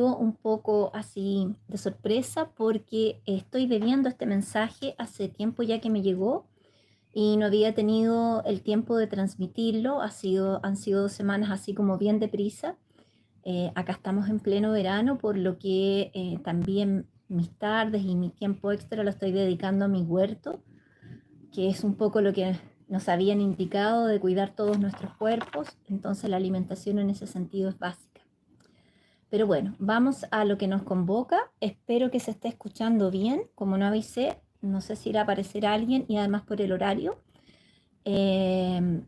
un poco así de sorpresa porque estoy debiendo este mensaje hace tiempo ya que me llegó y no había tenido el tiempo de transmitirlo. Han sido 2 semanas así como bien deprisa. Acá estamos en pleno verano, por lo que también mis tardes y mi tiempo extra lo estoy dedicando a mi huerto, que es un poco lo que nos habían indicado de cuidar todos nuestros cuerpos. Entonces la alimentación en ese sentido es básica. Pero bueno, vamos a lo que nos convoca. Espero que se esté escuchando bien. Como no avisé, no sé si irá a aparecer alguien y además por el horario. Eh,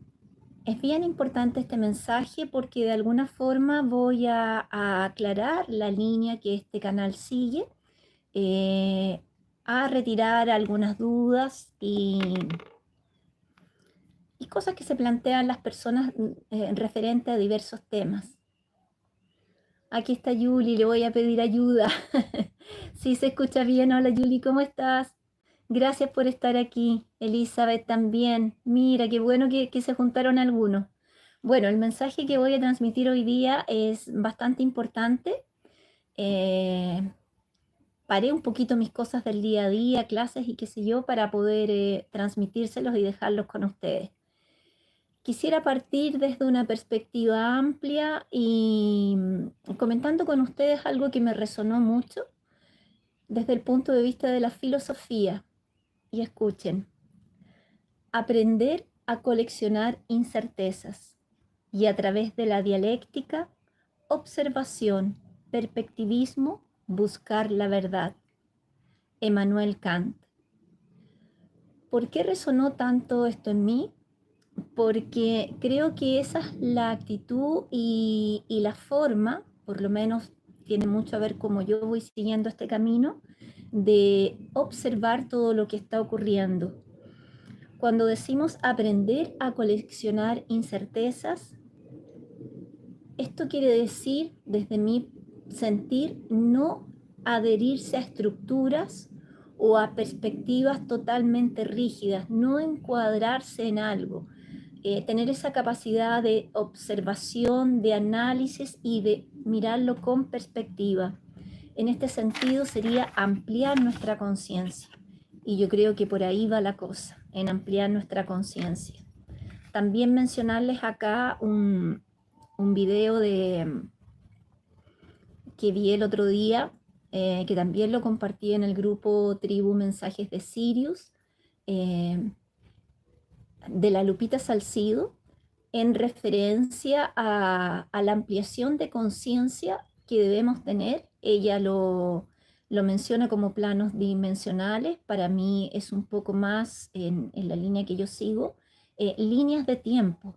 es bien importante este mensaje porque de alguna forma voy a aclarar la línea que este canal sigue, eh, a retirar algunas dudas y cosas que se plantean las personas referente a diversos temas. Aquí está Yuli, le voy a pedir ayuda. Sí, se escucha bien. Hola Yuli, ¿cómo estás? Gracias por estar aquí. Elizabeth también. Mira, qué bueno que se juntaron algunos. Bueno, el mensaje que voy a transmitir hoy día es bastante importante. Eh, Paré un poquito mis cosas del día a día, clases y qué sé yo, para poder transmitírselos y dejarlos con ustedes. Quisiera partir desde una perspectiva amplia y comentando con ustedes algo que me resonó mucho desde el punto de vista de la filosofía. Y escuchen, aprender a coleccionar incertezas y a través de la dialéctica, observación, perspectivismo, buscar la verdad. Emmanuel Kant. ¿Por qué resonó tanto esto en mí? Porque creo que esa es la actitud y la forma, por lo menos tiene mucho a ver cómo yo voy siguiendo este camino, de observar todo lo que está ocurriendo. Cuando decimos aprender a coleccionar incertezas, esto quiere decir, desde mi sentir, no adherirse a estructuras o a perspectivas totalmente rígidas, no encuadrarse en algo, tener esa capacidad de observación, de análisis y de mirarlo con perspectiva. En este sentido sería ampliar nuestra conciencia. Y yo creo que por ahí va la cosa, en ampliar nuestra conciencia. También mencionarles acá un video que vi el otro día, que también lo compartí en el grupo Tribu Mensajes de Sirius, eh, de la Lupita Salcido, en referencia a la ampliación de conciencia que debemos tener. Ella lo menciona como planos dimensionales. Para mí es un poco más en la línea que yo sigo, líneas de tiempo.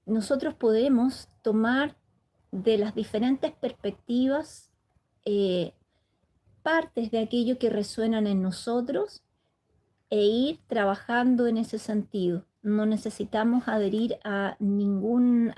Nosotros podemos tomar de las diferentes perspectivas eh, partes de aquello que resuenan en nosotros e ir trabajando en ese sentido. No necesitamos adherir a ningún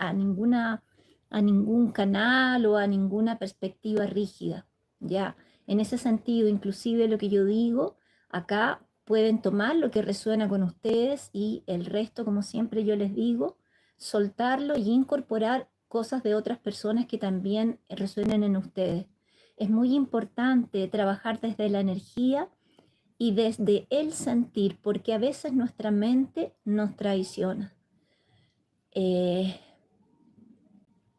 canal o a ninguna perspectiva rígida. Ya, en ese sentido, inclusive lo que yo digo acá, pueden tomar lo que resuena con ustedes y el resto, como siempre yo les digo, soltarlo y incorporar cosas de otras personas que también resuenen en ustedes. Es muy importante trabajar desde la energía y desde el sentir, porque a veces nuestra mente nos traiciona, eh,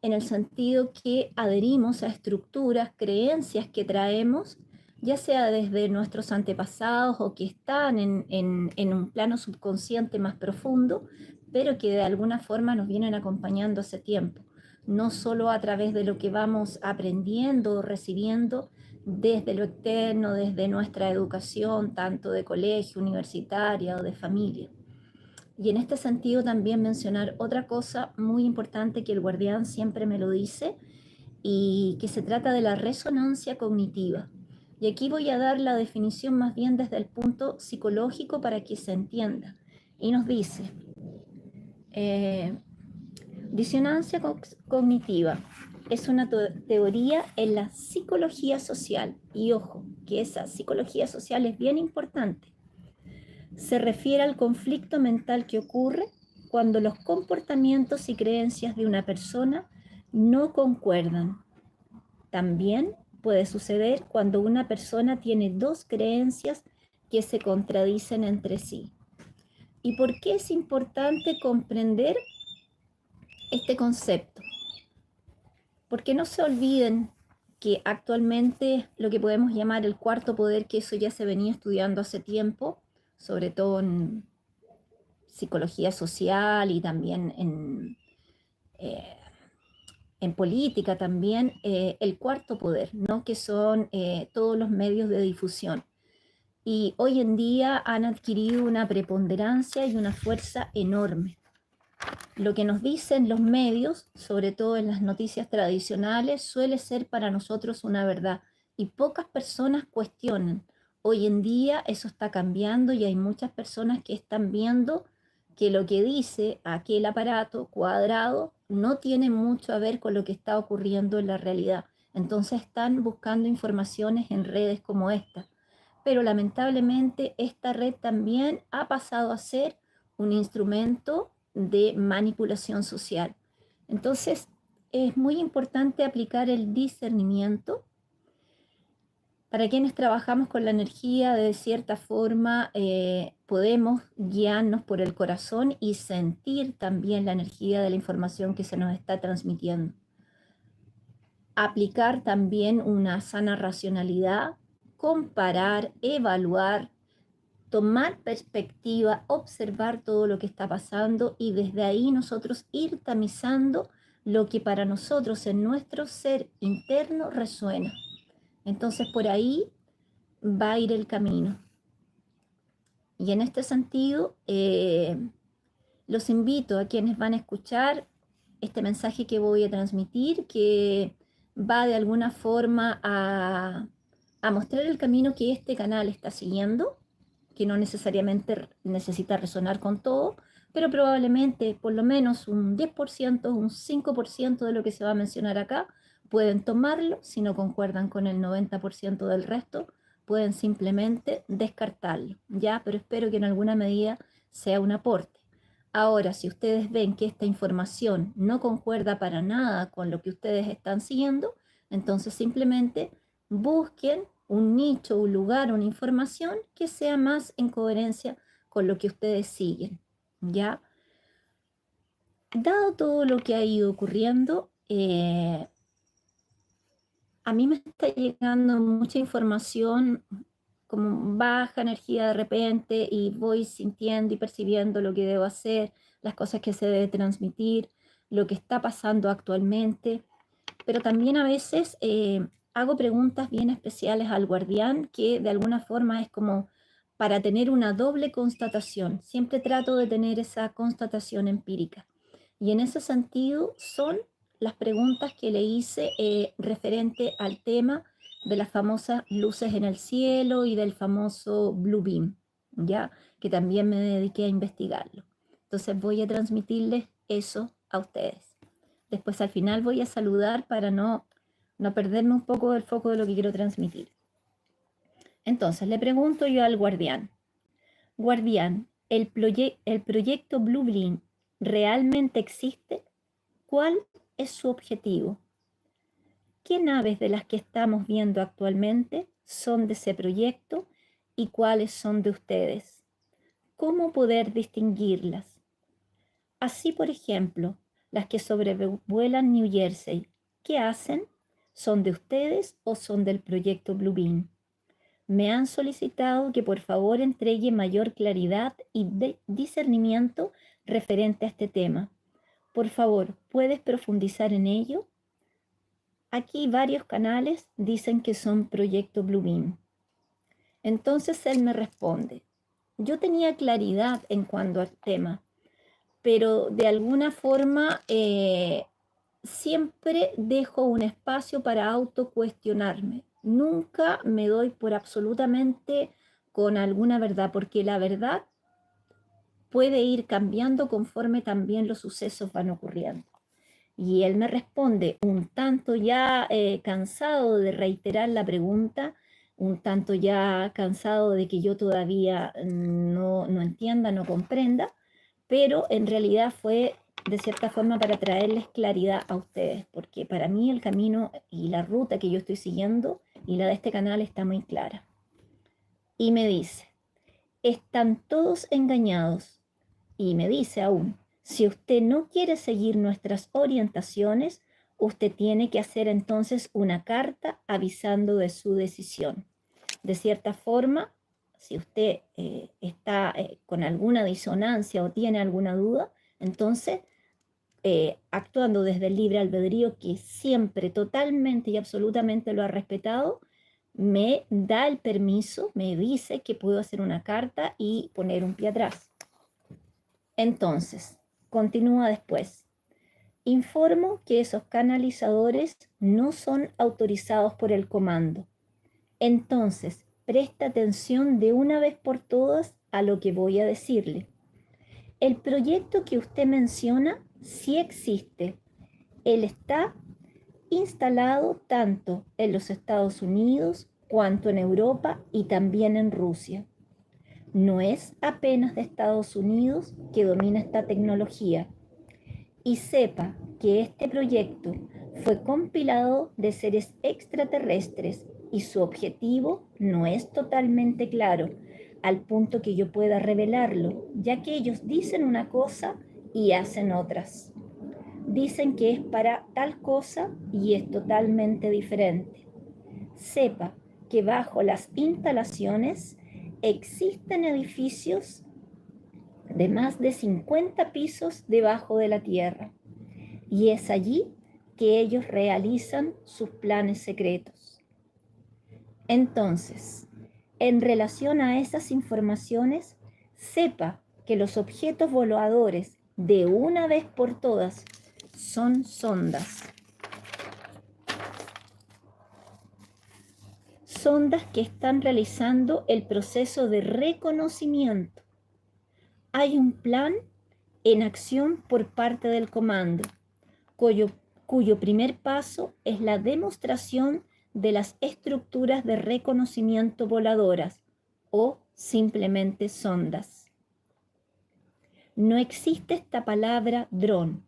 en el sentido que adherimos a estructuras, creencias que traemos, ya sea desde nuestros antepasados o que están en un plano subconsciente más profundo, pero que de alguna forma nos vienen acompañando hace tiempo, no solo a través de lo que vamos aprendiendo o recibiendo desde lo externo, desde nuestra educación, tanto de colegio, universitaria o de familia. Y en este sentido también mencionar otra cosa muy importante que el guardián siempre me lo dice y que se trata de la resonancia cognitiva. Y aquí voy a dar la definición más bien desde el punto psicológico para que se entienda. Y nos dice, eh, disonancia cognitiva es una teoría en la psicología social. Y ojo, que esa psicología social es bien importante. Se refiere al conflicto mental que ocurre cuando los comportamientos y creencias de una persona no concuerdan. también puede suceder cuando una persona tiene dos creencias que se contradicen entre sí. ¿Y por qué es importante comprender este concepto? Porque no se olviden que actualmente lo que podemos llamar el cuarto poder, que eso ya se venía estudiando hace tiempo, sobre todo en psicología social y también en política también, el cuarto poder, ¿no? Que son todos los medios de difusión. Y hoy en día han adquirido una preponderancia y una fuerza enorme. Lo que nos dicen los medios, sobre todo en las noticias tradicionales, suele ser para nosotros una verdad y pocas personas cuestionan. Hoy en día eso está cambiando y hay muchas personas que están viendo que lo que dice aquel aparato cuadrado no tiene mucho a ver con lo que está ocurriendo en la realidad. Entonces están buscando informaciones en redes como esta. Pero lamentablemente esta red también ha pasado a ser un instrumento de manipulación social. Entonces, es muy importante aplicar el discernimiento. Para quienes trabajamos con la energía, de cierta forma, podemos guiarnos por el corazón y sentir también la energía de la información que se nos está transmitiendo. Aplicar también una sana racionalidad, comparar, evaluar, tomar perspectiva, observar todo lo que está pasando y desde ahí nosotros ir tamizando lo que para nosotros en nuestro ser interno resuena. Entonces por ahí va a ir el camino. Y en este sentido, los invito a quienes van a escuchar este mensaje que voy a transmitir, que va de alguna forma a mostrar el camino que este canal está siguiendo, que no necesariamente necesita resonar con todo, pero probablemente por lo menos un 10%, un 5% de lo que se va a mencionar acá, pueden tomarlo. Si no concuerdan con el 90% del resto, pueden simplemente descartarlo, ¿ya? Pero espero que en alguna medida sea un aporte. Ahora, si ustedes ven que esta información no concuerda para nada con lo que ustedes están siguiendo, entonces simplemente busquen un nicho, un lugar, una información que sea más en coherencia con lo que ustedes siguen, ¿ya? Dado todo lo que ha ido ocurriendo, a mí me está llegando mucha información como baja energía de repente y voy sintiendo y percibiendo lo que debo hacer, las cosas que se debe transmitir, lo que está pasando actualmente, pero también a veces hago preguntas bien especiales al guardián que de alguna forma es como para tener una doble constatación. Siempre trato de tener esa constatación empírica. Y en ese sentido son las preguntas que le hice referente al tema de las famosas luces en el cielo y del famoso Blue Beam, ¿ya? Que también me dediqué a investigarlo. Entonces voy a transmitirles eso a ustedes. Después al final voy a saludar para no perderme un poco del foco de lo que quiero transmitir. Entonces le pregunto yo al guardián. Guardián, ¿el proyecto Blue Beam realmente existe? ¿Cuál es su objetivo? ¿Qué naves de las que estamos viendo actualmente son de ese proyecto y cuáles son de ustedes? ¿Cómo poder distinguirlas? Así, por ejemplo, las que sobrevuelan New Jersey, ¿qué hacen? ¿Son de ustedes o son del proyecto Blue Beam? Me han solicitado que por favor entregue mayor claridad y discernimiento referente a este tema. Por favor, ¿puedes profundizar en ello? Aquí varios canales dicen que son proyecto Blue Beam. Entonces él me responde, yo tenía claridad en cuanto al tema, pero de alguna forma siempre dejo un espacio para autocuestionarme. Nunca me doy por absolutamente con alguna verdad, porque la verdad puede ir cambiando conforme también los sucesos van ocurriendo. Y él me responde, un tanto ya cansado de reiterar la pregunta, un tanto ya cansado de que yo todavía no entienda, no comprenda, pero en realidad fue de cierta forma para traerles claridad a ustedes, porque para mí el camino y la ruta que yo estoy siguiendo y la de este canal está muy clara. Y me dice, están todos engañados. Y me dice aún, si usted no quiere seguir nuestras orientaciones, usted tiene que hacer entonces una carta avisando de su decisión. De cierta forma, si usted está con alguna disonancia o tiene alguna duda, entonces, actuando desde el libre albedrío, que siempre totalmente y absolutamente lo ha respetado, me da el permiso, me dice que puedo hacer una carta y poner un pie atrás. Entonces, continúa después. Informo que esos canalizadores no son autorizados por el comando. Entonces, presta atención de una vez por todas a lo que voy a decirle. El proyecto que usted menciona sí existe. Él está instalado tanto en los Estados Unidos cuanto en Europa y también en Rusia. No es apenas de Estados Unidos que domina esta tecnología. Y sepa que este proyecto fue compilado de seres extraterrestres y su objetivo no es totalmente claro, al punto que yo pueda revelarlo, ya que ellos dicen una cosa y hacen otras. Dicen que es para tal cosa y es totalmente diferente. Sepa que bajo las instalaciones existen edificios de más de 50 pisos debajo de la tierra, y es allí que ellos realizan sus planes secretos. Entonces, en relación a esas informaciones, sepa que los objetos voladores, de una vez por todas, son sondas. Sondas que están realizando el proceso de reconocimiento. Hay un plan en acción por parte del comando, cuyo primer paso es la demostración de las estructuras de reconocimiento voladoras o simplemente sondas. No existe esta palabra dron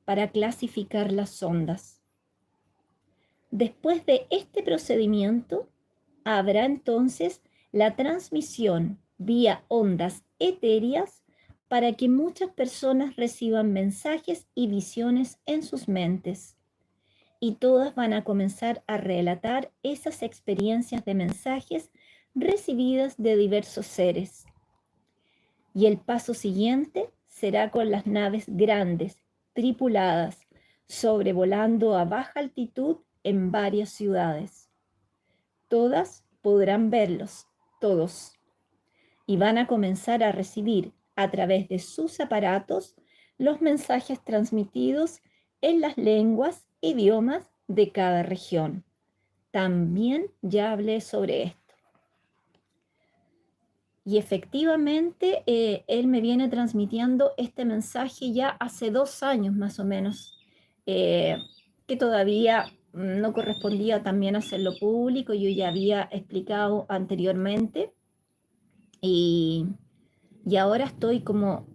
para clasificar las sondas. Después de este procedimiento, habrá entonces la transmisión vía ondas etéreas para que muchas personas reciban mensajes y visiones en sus mentes. Y todas van a comenzar a relatar esas experiencias de mensajes recibidas de diversos seres. Y el paso siguiente será con las naves grandes, tripuladas, sobrevolando a baja altitud en varias ciudades. Todas podrán verlos, todos, y van a comenzar a recibir a través de sus aparatos los mensajes transmitidos en las lenguas, idiomas de cada región. También ya hablé sobre esto. Y efectivamente, él me viene transmitiendo este mensaje ya hace 2 años más o menos, que todavía no correspondía también hacerlo público, yo ya había explicado anteriormente. Y ahora estoy como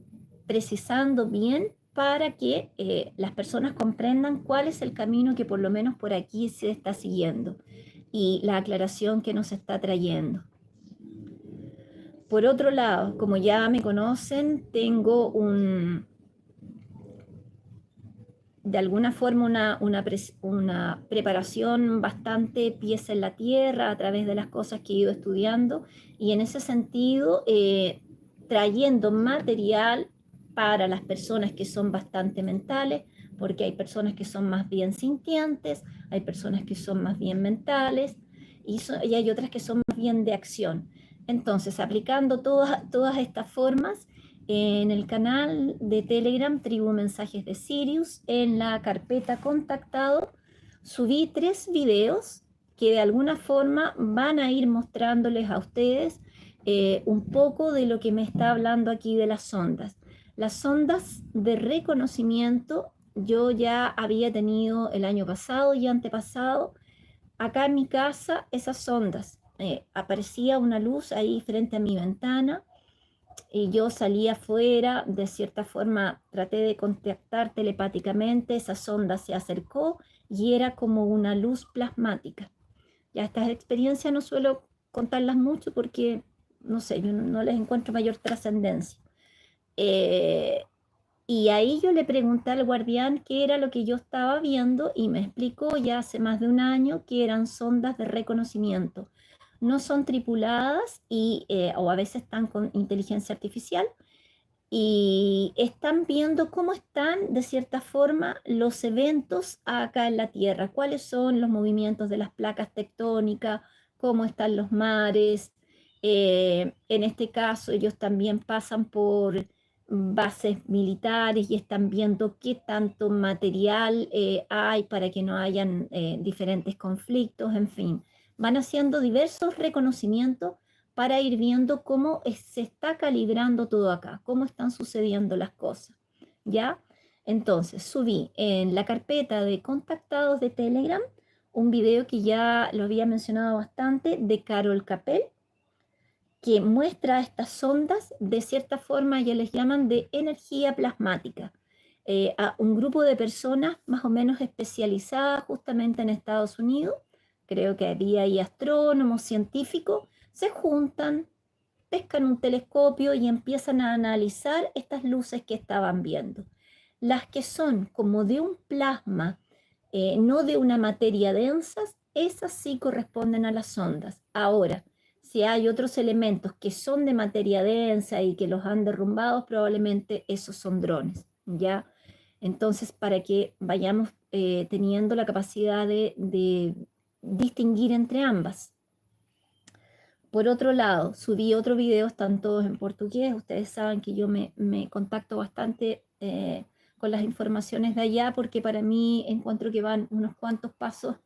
precisando bien para que las personas comprendan cuál es el camino que por lo menos por aquí se está siguiendo y la aclaración que nos está trayendo. Por otro lado, como ya me conocen, tengo de alguna forma una preparación bastante pies en la tierra a través de las cosas que he ido estudiando, y en ese sentido trayendo material para las personas que son bastante mentales, porque hay personas que son más bien sintientes, hay personas que son más bien mentales y hay otras que son más bien de acción. Entonces, aplicando todas estas formas, en el canal de Telegram Tribu Mensajes de Sirius, en la carpeta Contactado, subí 3 videos que de alguna forma van a ir mostrándoles a ustedes un poco de lo que me está hablando aquí de las sondas. Las sondas de reconocimiento yo ya había tenido el año pasado y antepasado acá en mi casa esas sondas. Aparecía una luz ahí frente a mi ventana y yo salí afuera, de cierta forma traté de contactar telepáticamente, esa sonda se acercó y era como una luz plasmática. Ya estas experiencias no suelo contarlas mucho porque, no sé, yo no les encuentro mayor trascendencia. Eh, y ahí yo le pregunté al guardián qué era lo que yo estaba viendo y me explicó ya hace más de un año que eran sondas de reconocimiento. No son tripuladas o a veces están con inteligencia artificial y están viendo cómo están de cierta forma los eventos acá en la Tierra, cuáles son los movimientos de las placas tectónicas, cómo están los mares. En este caso ellos también pasan por bases militares y están viendo qué tanto material hay para que no hayan diferentes conflictos, en fin. Van haciendo diversos reconocimientos para ir viendo cómo se está calibrando todo acá, cómo están sucediendo las cosas, ¿ya? Entonces, subí en la carpeta de contactados de Telegram un video que ya lo había mencionado bastante de Carol Capel, que muestra estas ondas, de cierta forma ya les llaman de energía plasmática, a un grupo de personas más o menos especializadas justamente en Estados Unidos, creo que había ahí astrónomos, científicos, se juntan, pescan un telescopio y empiezan a analizar estas luces que estaban viendo. Las que son como de un plasma, no de una materia densa, esas sí corresponden a las ondas. Ahora, si hay otros elementos que son de materia densa y que los han derrumbado, probablemente esos son drones, ¿ya? Entonces, para que vayamos teniendo la capacidad de distinguir entre ambas. Por otro lado, subí otro video, están todos en portugués. Ustedes saben que yo me contacto bastante con las informaciones de allá porque para mí encuentro que van unos cuantos pasos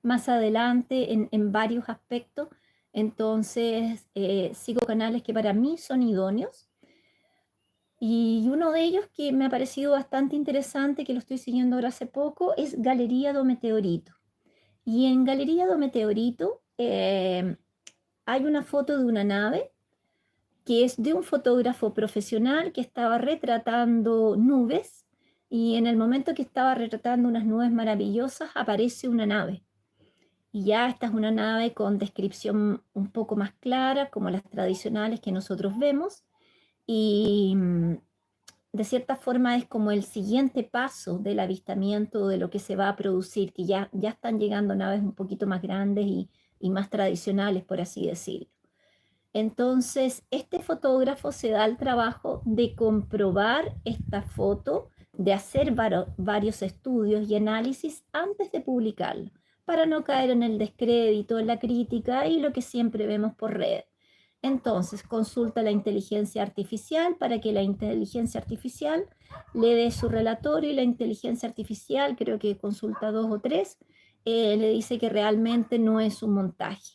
más adelante en varios aspectos. Entonces, sigo canales que para mí son idóneos. Y uno de ellos que me ha parecido bastante interesante, que lo estoy siguiendo ahora hace poco, es Galería do Meteorito. Y en Galería do Meteorito hay una foto de una nave que es de un fotógrafo profesional que estaba retratando nubes y en el momento que estaba retratando unas nubes maravillosas aparece una nave. Y ya esta es una nave con descripción un poco más clara, como las tradicionales que nosotros vemos, y de cierta forma es como el siguiente paso del avistamiento de lo que se va a producir, que ya están llegando naves un poquito más grandes y más tradicionales, por así decirlo. Entonces, este fotógrafo se da el trabajo de comprobar esta foto, de hacer varios estudios y análisis antes de publicarla, para no caer en el descrédito, en la crítica y lo que siempre vemos por red. Entonces, consulta la inteligencia artificial para que la inteligencia artificial le dé su relatorio y la inteligencia artificial, creo que consulta dos o tres, le dice que realmente no es un montaje.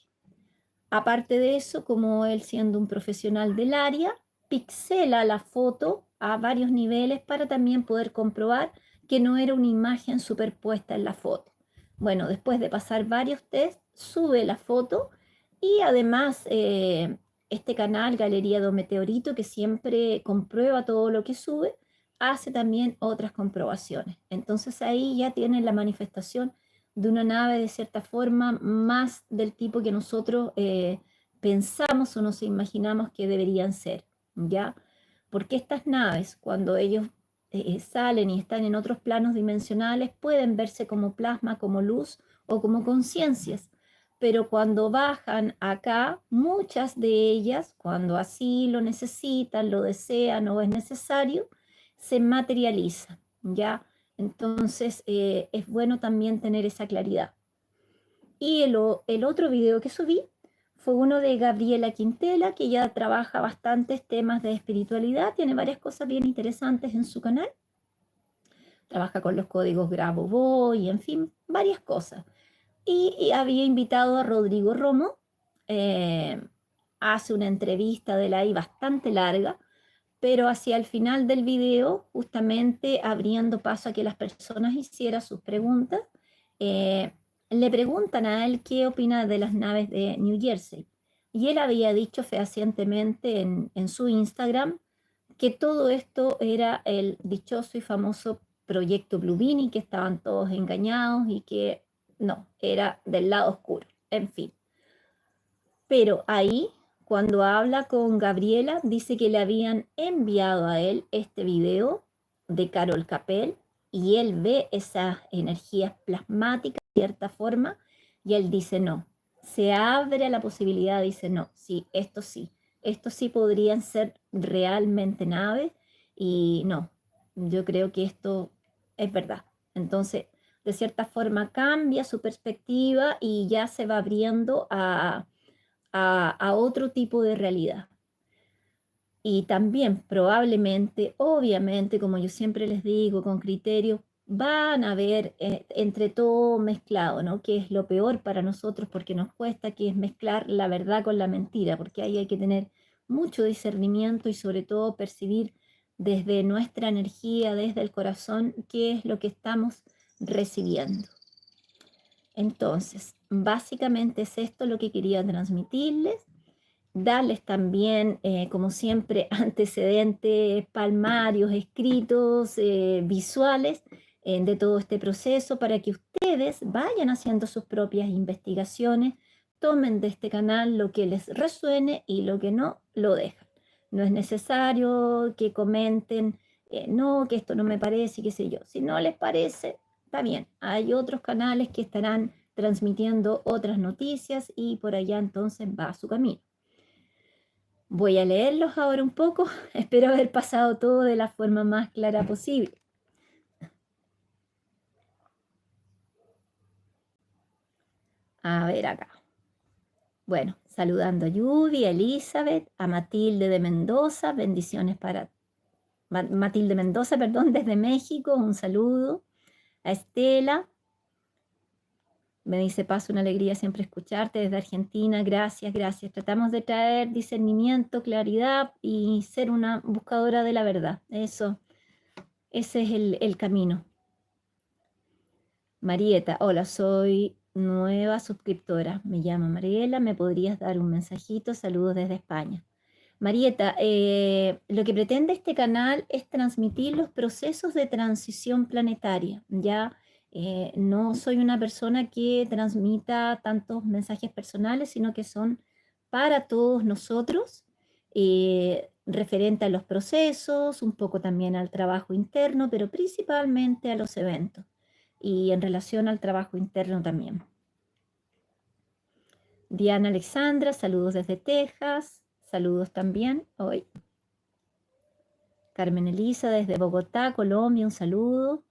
Aparte de eso, como él siendo un profesional del área, pixela la foto a varios niveles para también poder comprobar que no era una imagen superpuesta en la foto. Bueno, después de pasar varios tests, sube la foto y además este canal, Galería do Meteorito, que siempre comprueba todo lo que sube, hace también otras comprobaciones. Entonces ahí ya tienen la manifestación de una nave de cierta forma más del tipo que nosotros pensamos o nos imaginamos que deberían ser, ¿ya? Porque estas naves, cuando ellos salen y están en otros planos dimensionales, pueden verse como plasma, como luz o como conciencias, pero cuando bajan acá, muchas de ellas, cuando así lo necesitan, lo desean o es necesario, se materializan, ¿ya? Entonces, es bueno también tener esa claridad. Y el otro video que subí fue uno de Gabriela Quintela, que ya trabaja bastantes temas de espiritualidad, tiene varias cosas bien interesantes en su canal. Trabaja con los códigos Grabovoi, en fin, varias cosas. Y había invitado a Rodrigo Romo, eh, hace una entrevista de la ahí bastante larga, pero hacia el final del video, justamente abriendo paso a que las personas hicieran sus preguntas, le preguntan a él qué opina de las naves de New Jersey. Y él había dicho fehacientemente en su Instagram que todo esto era el dichoso y famoso proyecto Bluebeam, que estaban todos engañados y que no, era del lado oscuro, en fin. Pero ahí, cuando habla con Gabriela, dice que le habían enviado a él este video de Carol Capel y él ve esas energías plasmáticas de cierta forma y él dice no, se abre a la posibilidad, dice no, sí, estos sí podrían ser realmente naves y no, yo creo que esto es verdad. Entonces, de cierta forma cambia su perspectiva y ya se va abriendo a otro tipo de realidad. Y también probablemente, obviamente, como yo siempre les digo, con criterio, van a ver entre todo mezclado, ¿no? Que es lo peor para nosotros porque nos cuesta, que es mezclar la verdad con la mentira, porque ahí hay que tener mucho discernimiento y sobre todo percibir desde nuestra energía, desde el corazón, qué es lo que estamos recibiendo. Entonces, básicamente es esto lo que quería transmitirles, darles también, como siempre, antecedentes, palmarios, escritos, visuales de todo este proceso para que ustedes vayan haciendo sus propias investigaciones, tomen de este canal lo que les resuene y lo que no, lo dejan. No es necesario que comenten, no, que esto no me parece, qué sé yo. Si no les parece, está bien. Hay otros canales que estarán transmitiendo otras noticias y por allá entonces va a su camino. Voy a leerlos ahora un poco. Espero haber pasado todo de la forma más clara posible. A ver acá. Bueno, saludando a Yubi, a Elizabeth, a Matilde de Mendoza, bendiciones para Matilde Mendoza, perdón, desde México, un saludo. A Estela, me dice Paz, una alegría siempre escucharte desde Argentina, gracias, gracias. Tratamos de traer discernimiento, claridad y ser una buscadora de la verdad. Eso, ese es el camino. Marieta, hola, soy nueva suscriptora. Me llamo Mariela, ¿me podrías dar un mensajito? Saludos desde España. Marieta, lo que pretende este canal es transmitir los procesos de transición planetaria. Ya no soy una persona que transmita tantos mensajes personales, sino que son para todos nosotros, referente a los procesos, un poco también al trabajo interno, pero principalmente a los eventos y en relación al trabajo interno también. Diana Alexandra, saludos desde Texas, saludos también hoy. Carmen Elisa desde Bogotá, Colombia, un saludo.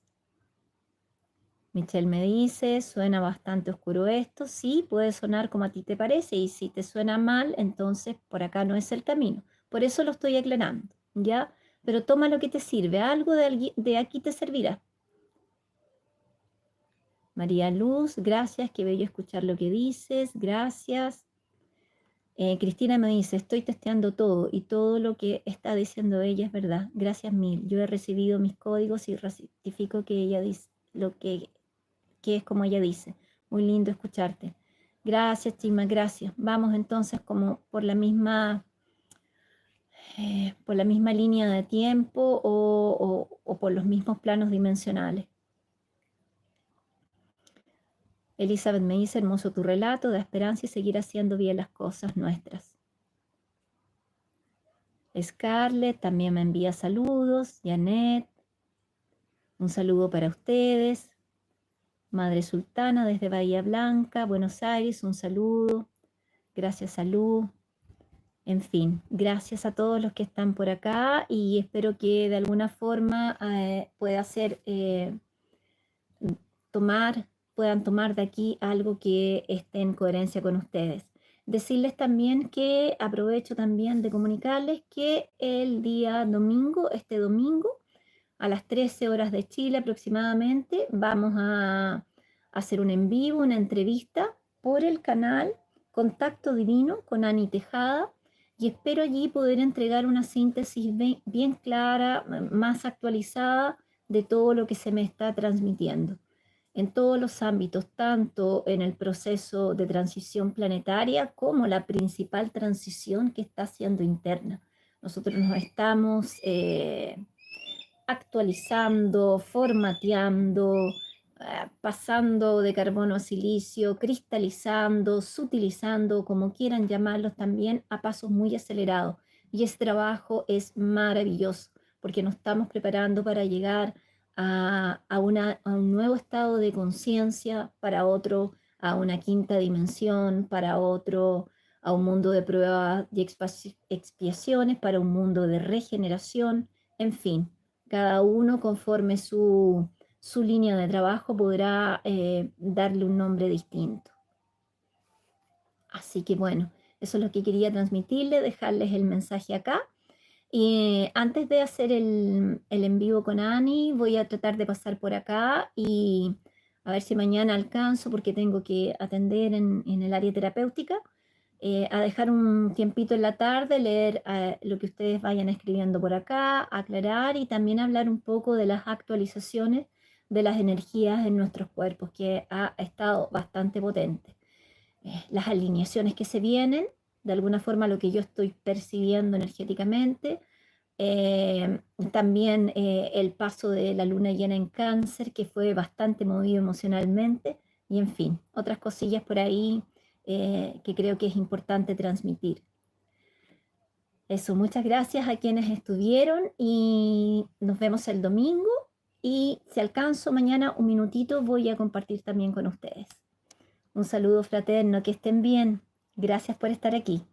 Michelle me dice, suena bastante oscuro esto. Sí, puede sonar como a ti te parece y si te suena mal, entonces por acá no es el camino. Por eso lo estoy aclarando, ¿ya? Pero toma lo que te sirve, algo de aquí te servirá. María Luz, gracias, qué bello escuchar lo que dices, gracias. Cristina me dice, estoy testeando todo y todo lo que está diciendo ella es verdad. Gracias mil. Yo he recibido mis códigos y ratifico que ella dice lo que es como ella dice. Muy lindo escucharte. Gracias, Chima, gracias. Vamos entonces como por la misma línea de tiempo o por los mismos planos dimensionales. Elizabeth me dice, hermoso tu relato, da esperanza y seguir haciendo bien las cosas nuestras. Scarlett también me envía saludos. Janet, un saludo para ustedes. Madre Sultana desde Bahía Blanca, Buenos Aires, un saludo. Gracias, Salud. En fin, gracias a todos los que están por acá y espero que de alguna forma puedan tomar de aquí algo que esté en coherencia con ustedes. Decirles también que aprovecho también de comunicarles que el día domingo, este domingo, a las 13 horas de Chile aproximadamente, vamos a hacer un en vivo, una entrevista por el canal Contacto Divino con Ani Tejada y espero allí poder entregar una síntesis bien clara, más actualizada de todo lo que se me está transmitiendo. en todos los ámbitos, tanto en el proceso de transición planetaria como la principal transición que está siendo interna. Nosotros nos estamos actualizando, formateando, pasando de carbono a silicio, cristalizando, sutilizando, como quieran llamarlos también, a pasos muy acelerados. Y ese trabajo es maravilloso porque nos estamos preparando para llegar a un nuevo estado de conciencia, para otro a una quinta dimensión, para otro a un mundo de pruebas y expiaciones, para un mundo de regeneración, en fin, cada uno conforme su línea de trabajo podrá darle un nombre distinto. Así que bueno, eso es lo que quería transmitirles, dejarles el mensaje acá. Y antes de hacer el en vivo con Ani, voy a tratar de pasar por acá y a ver si mañana alcanzo, porque tengo que atender en el área terapéutica, a dejar un tiempito en la tarde, leer lo que ustedes vayan escribiendo por acá, aclarar y también hablar un poco de las actualizaciones de las energías en nuestros cuerpos, que ha estado bastante potente. Las alineaciones que se vienen, de alguna forma lo que yo estoy percibiendo energéticamente, también el paso de la luna llena en Cáncer, que fue bastante movido emocionalmente, y en fin, otras cosillas por ahí que creo que es importante transmitir. Eso, muchas gracias a quienes estuvieron y nos vemos el domingo. Y si alcanzo mañana un minutito, voy a compartir también con ustedes. Un saludo fraterno, que estén bien. Gracias por estar aquí.